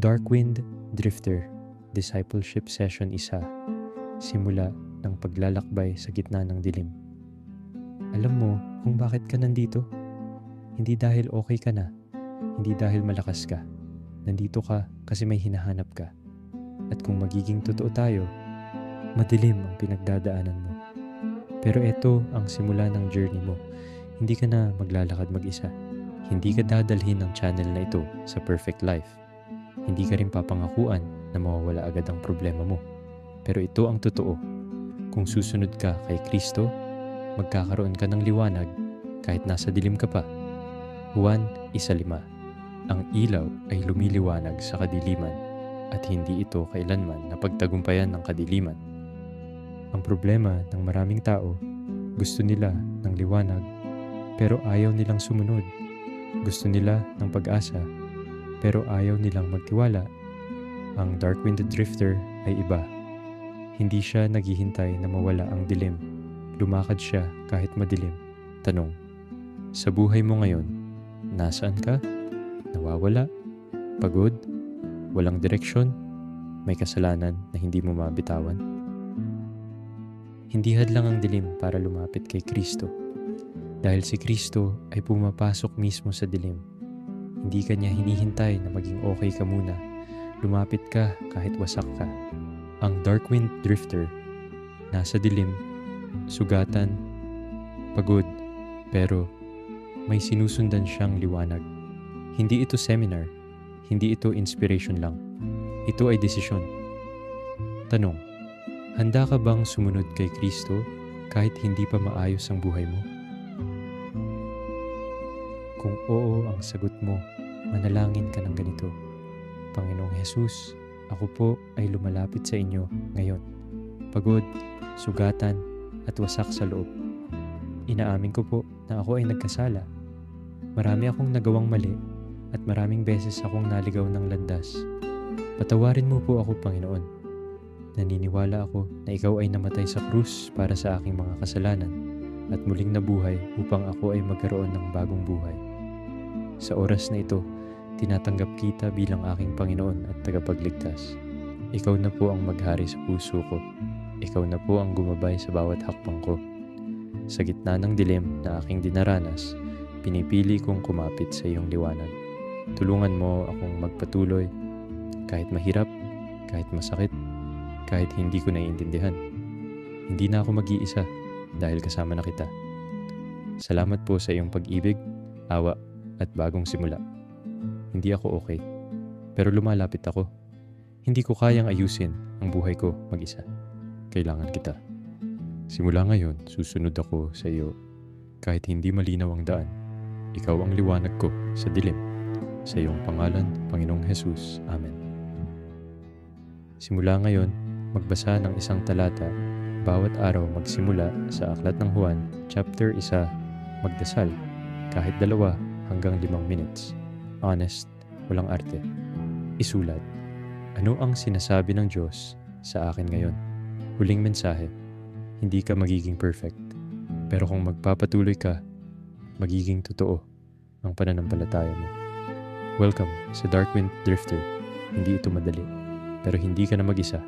Darkwind Drifter, Discipleship Session 1, simula ng paglalakbay sa gitna ng dilim. Alam mo kung bakit ka nandito? Hindi dahil okay ka na, hindi dahil malakas ka. Nandito ka kasi may hinahanap ka. At kung magiging totoo tayo, madilim ang pinagdadaanan mo. Pero ito ang simula ng journey mo. Hindi ka na maglalakad mag-isa. Hindi ka dadalhin ng channel na ito sa perfect life. Hindi ka rin papangakuan na mawawala agad ang problema mo. Pero ito ang totoo. Kung susunod ka kay Kristo, magkakaroon ka ng liwanag kahit nasa dilim ka pa. Juan 1:5. Ang ilaw ay lumiliwanag sa kadiliman at hindi ito kailanman napagtagumpayan ng kadiliman. Ang problema ng maraming tao, gusto nila ng liwanag pero ayaw nilang sumunod. Gusto nila ng pag-asa pero ayaw nilang magtiwala. Ang Darkwind Drifter ay iba. Hindi siya naghihintay na mawala ang dilim. Lumakad siya kahit madilim. Tanong, sa buhay mo ngayon, nasaan ka? Nawawala? Pagod? Walang direksyon? May kasalanan na hindi mo mabitawan? Hindi hadlang ang dilim para lumapit kay Kristo. Dahil si Kristo ay pumapasok mismo sa dilim. Hindi ka niya hinihintay na maging okay ka muna. Lumapit ka kahit wasak ka. Ang Darkwind Drifter, nasa dilim, sugatan, pagod, pero may sinusundan siyang liwanag. Hindi ito seminar, hindi ito inspiration lang. Ito ay desisyon. Tanong, handa ka bang sumunod kay Kristo kahit hindi pa maayos ang buhay mo? Kung oo ang sagot mo, manalangin ka ng ganito. Panginoong Jesus, ako po ay lumalapit sa inyo ngayon. Pagod, sugatan, at wasak sa loob. Inaamin ko po na ako ay nagkasala. Marami akong nagawang mali at maraming beses akong naligaw ng landas. Patawarin mo po ako, Panginoon. Naniniwala ako na ikaw ay namatay sa krus para sa aking mga kasalanan at muling nabuhay upang ako ay magkaroon ng bagong buhay. Sa oras na ito, tinatanggap kita bilang aking Panginoon at tagapagligtas. Ikaw na po ang maghari sa puso ko. Ikaw na po ang gumabay sa bawat hakbang ko. Sa gitna ng dilim na aking dinaranas, pinipili kong kumapit sa iyong liwanag. Tulungan mo akong magpatuloy kahit mahirap, kahit masakit, kahit hindi ko naiintindihan. Hindi na ako mag-iisa dahil kasama na kita. Salamat po sa iyong pag-ibig, awa, at bagong simula. Hindi ako okay, pero lumalapit ako. Hindi ko kayang ayusin ang buhay ko mag-isa. Kailangan kita. Simula ngayon, susunod ako sa iyo kahit hindi malinaw ang daan. Ikaw ang liwanag ko sa dilim. Sa iyong pangalan, Panginoong Jesus. Amen. Simula ngayon, magbasa ng isang talata. Bawat araw magsimula sa Aklat ng Juan, chapter 1, magdasal, kahit 2 hanggang 5 minutes. Honest, walang arte. Isulat. Ano ang sinasabi ng Diyos sa akin ngayon? Huling mensahe. Hindi ka magiging perfect. Pero kung magpapatuloy ka, magiging totoo ang pananampalataya mo. Welcome sa Darkwind Drifter. Hindi ito madali. Pero hindi ka na mag-isa.